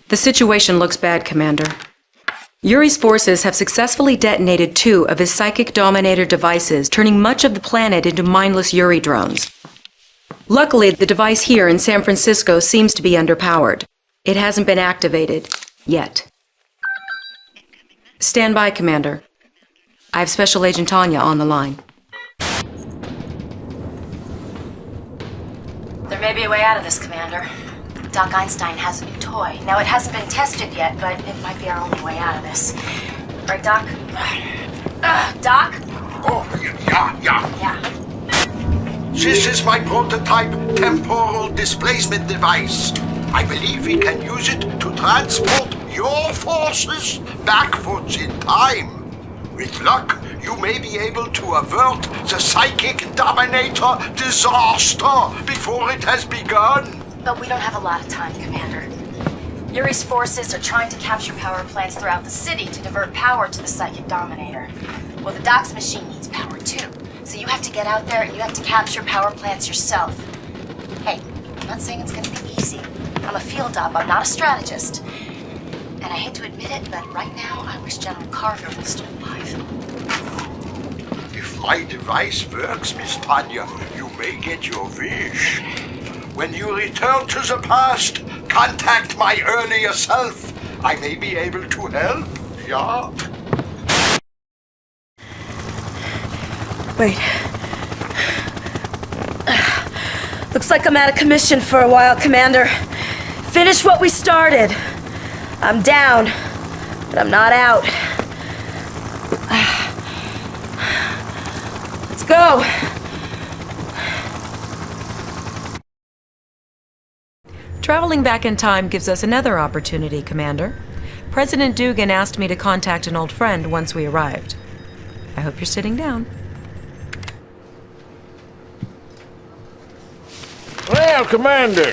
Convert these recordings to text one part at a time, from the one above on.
The situation looks bad, Commander. Yuri's forces have successfully detonated 2 of his psychic dominator devices, turning much of the planet into mindless Yuri drones. Luckily, the device here in San Francisco seems to be underpowered. It hasn't been activated yet. Stand by, Commander. I have Special Agent Tanya on the line. There may be a way out of this, Commander. Doc Einstein has a new toy. Now, it hasn't been tested yet, but it might be our only way out of this. Right, Doc? Doc? Oh, yeah. Yeah. This is my prototype temporal displacement device. I believe we can use it to transport your forces backwards in time. With luck, you may be able to avert the Psychic Dominator disaster before it has begun. But we don't have a lot of time, Commander. Yuri's forces are trying to capture power plants throughout the city to divert power to the Psychic Dominator. Well, the Doc's machine needs power too. So you have to get out there and you have to capture power plants yourself. Hey, I'm not saying it's gonna be easy. I'm a field op, I'm not a strategist. And I hate to admit it, but right now I wish General Carver was still alive. If my device works, Miss Tanya, you may get your wish. When you return to the past, contact my earlier self. I may be able to help, yeah? Wait. Looks like I'm out of commission for a while, Commander. Finish what we started. I'm down, but I'm not out. Let's go. Traveling back in time gives us another opportunity, Commander. President Dugan asked me to contact an old friend once we arrived. I hope you're sitting down. Well, Commander,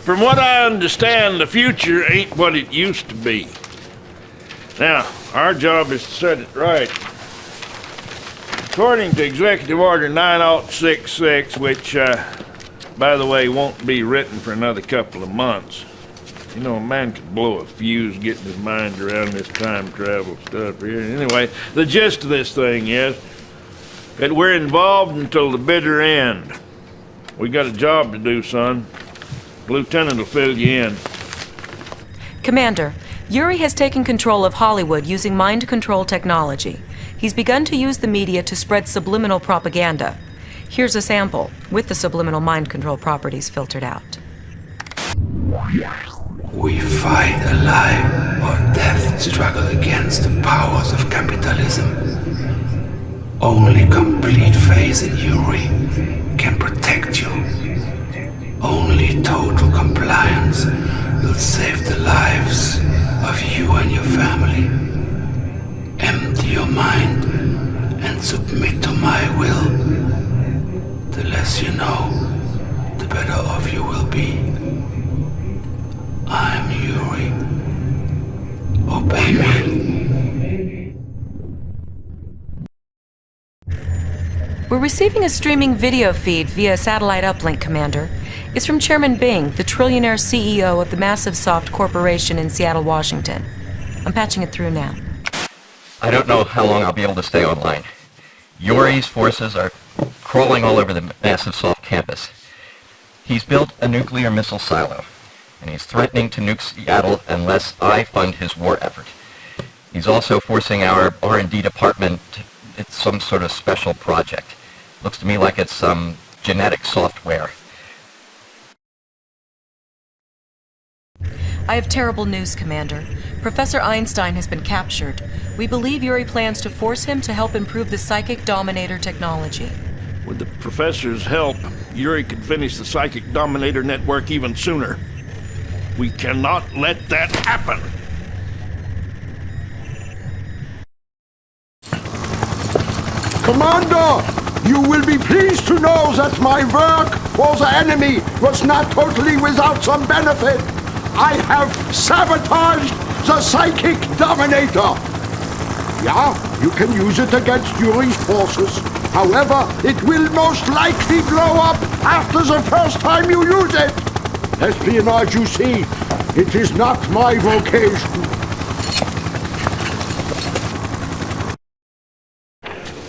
from what I understand, the future ain't what it used to be. Now, our job is to set it right. According to Executive Order 9066, which, by the way, won't be written for another couple of months. You know, a man could blow a fuse getting his mind around this time travel stuff here. Anyway, the gist of this thing is that we're involved until the bitter end. We got a job to do, son. Lieutenant will fill you in. Commander, Yuri has taken control of Hollywood using mind control technology. He's begun to use the media to spread subliminal propaganda. Here's a sample, with the subliminal mind control properties filtered out. We fight a life or death struggle against the powers of capitalism. Only complete faith in Yuri can protect you. Only total compliance will save the lives of you and your family. Empty your mind and submit to my will. The less you know, the better off you will be. I'm Yuri. Obey me. We're receiving a streaming video feed via satellite uplink, Commander. It's from Chairman Bing, the trillionaire CEO of the Massive Soft Corporation in Seattle, Washington. I'm patching it through now. I don't know how long I'll be able to stay online. Yuri's forces are crawling all over the Massive Soft campus. He's built a nuclear missile silo, and he's threatening to nuke Seattle unless I fund his war effort. He's also forcing our R&D department. It's some sort of special project. Looks to me like it's some genetic software. I have terrible news, Commander. Professor Einstein has been captured. We believe Yuri plans to force him to help improve the Psychic Dominator technology. With the professor's help, Yuri could finish the Psychic Dominator network even sooner. We cannot let that happen. Commander, you will be pleased to know that my work for the enemy was not totally without some benefit. I have sabotaged the Psychic Dominator. Yeah, you can use it against Yuri's forces. However, it will most likely blow up after the first time you use it. Espionage, you see, it is not my vocation.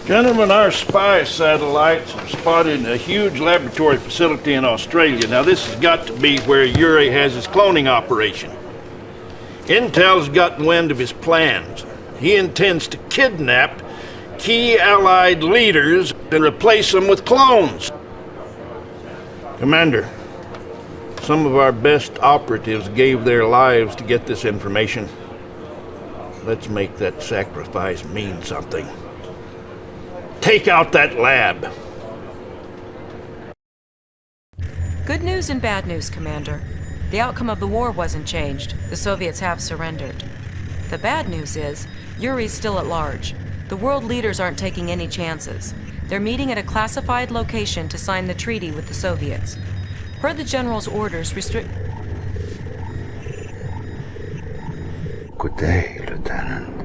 Gentlemen, our spy satellites have spotted a huge laboratory facility in Australia. Now, this has got to be where Yuri has his cloning operation. Intel's gotten wind of his plans. He intends to kidnap key Allied leaders and replace them with clones. Commander, some of our best operatives gave their lives to get this information. Let's make that sacrifice mean something. Take out that lab. Good news and bad news, Commander. The outcome of the war wasn't changed. The Soviets have surrendered. The bad news is, Yuri's still at large. The world leaders aren't taking any chances. They're meeting at a classified location to sign the treaty with the Soviets. Per the General's orders, Good day, Lieutenant.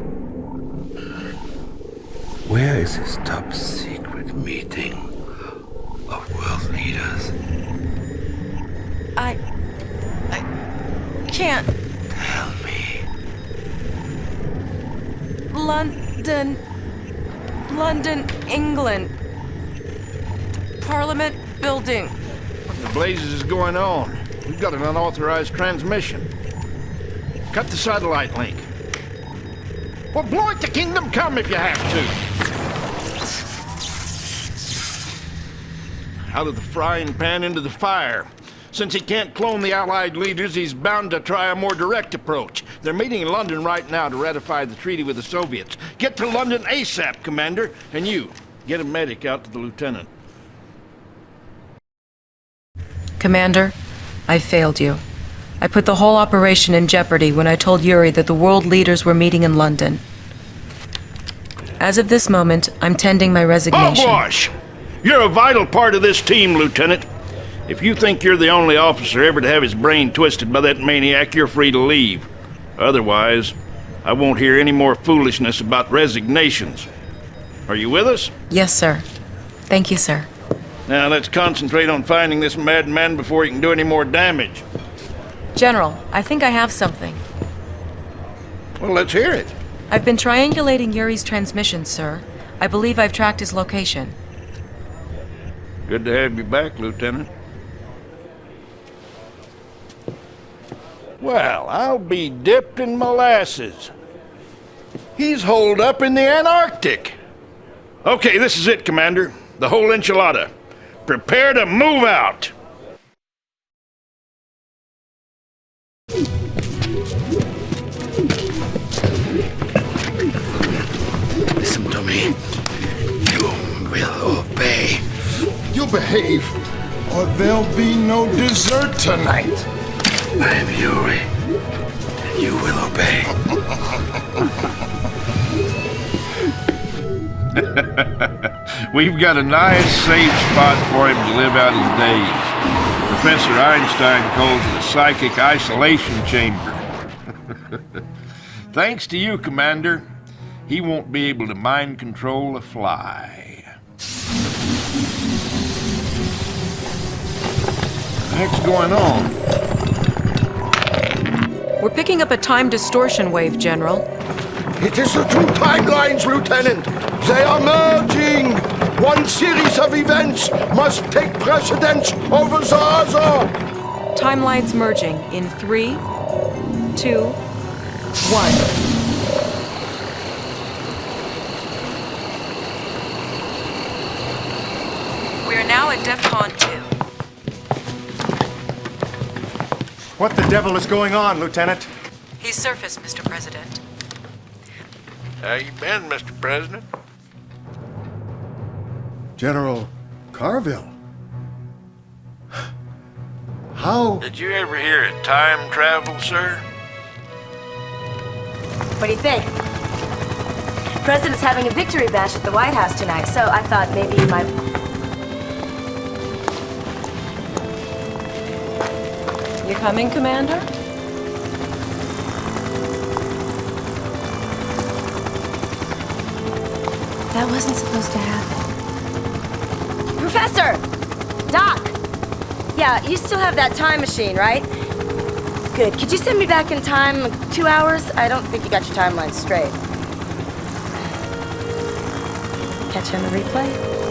Where is this top secret meeting of world leaders? I can't. Tell me. London, England. Parliament building. What the blazes is going on? We've got an unauthorized transmission. Cut the satellite link. Well, blow it to Kingdom Come if you have to. Out of the frying pan into the fire. Since he can't clone the Allied leaders, he's bound to try a more direct approach. They're meeting in London right now to ratify the treaty with the Soviets. Get to London ASAP, Commander. And you, get a medic out to the lieutenant. Commander, I failed you. I put the whole operation in jeopardy when I told Yuri that the world leaders were meeting in London. As of this moment, I'm tending my resignation. Hogwash! You're a vital part of this team, Lieutenant. If you think you're the only officer ever to have his brain twisted by that maniac, you're free to leave. Otherwise, I won't hear any more foolishness about resignations. Are you with us? Yes, sir. Thank you, sir. Now let's concentrate on finding this madman before he can do any more damage. General, I think I have something. Well, let's hear it. I've been triangulating Yuri's transmissions, sir. I believe I've tracked his location. Good to have you back, Lieutenant. Well, I'll be dipped in molasses. He's holed up in the Antarctic. Okay, this is it, Commander. The whole enchilada. Prepare to move out. Listen to me. You will obey. You behave, or there'll be no dessert tonight. I am Yuri, and you will obey. We've got a nice, safe spot for him to live out his days. Professor Einstein calls it a psychic isolation chamber. Thanks to you, Commander, he won't be able to mind control a fly. What's going on? We're picking up a time distortion wave, General. It is the two timelines, Lieutenant. They are merging. One series of events must take precedence over the other. Timelines merging in 3, 2, 1. We are now at DEFCON 2. What the devil is going on, Lieutenant? He's surfaced, Mr. President. How you been, Mr. President? General Carville. How? Did you ever hear of time travel, sir? What do you think? President's having a victory bash at the White House tonight, so I thought maybe you might... You coming, Commander? That wasn't supposed to happen. Professor! Doc! Yeah, you still have that time machine, right? Good. Could you send me back in time 2 hours? I don't think you got your timeline straight. Catch you on the replay?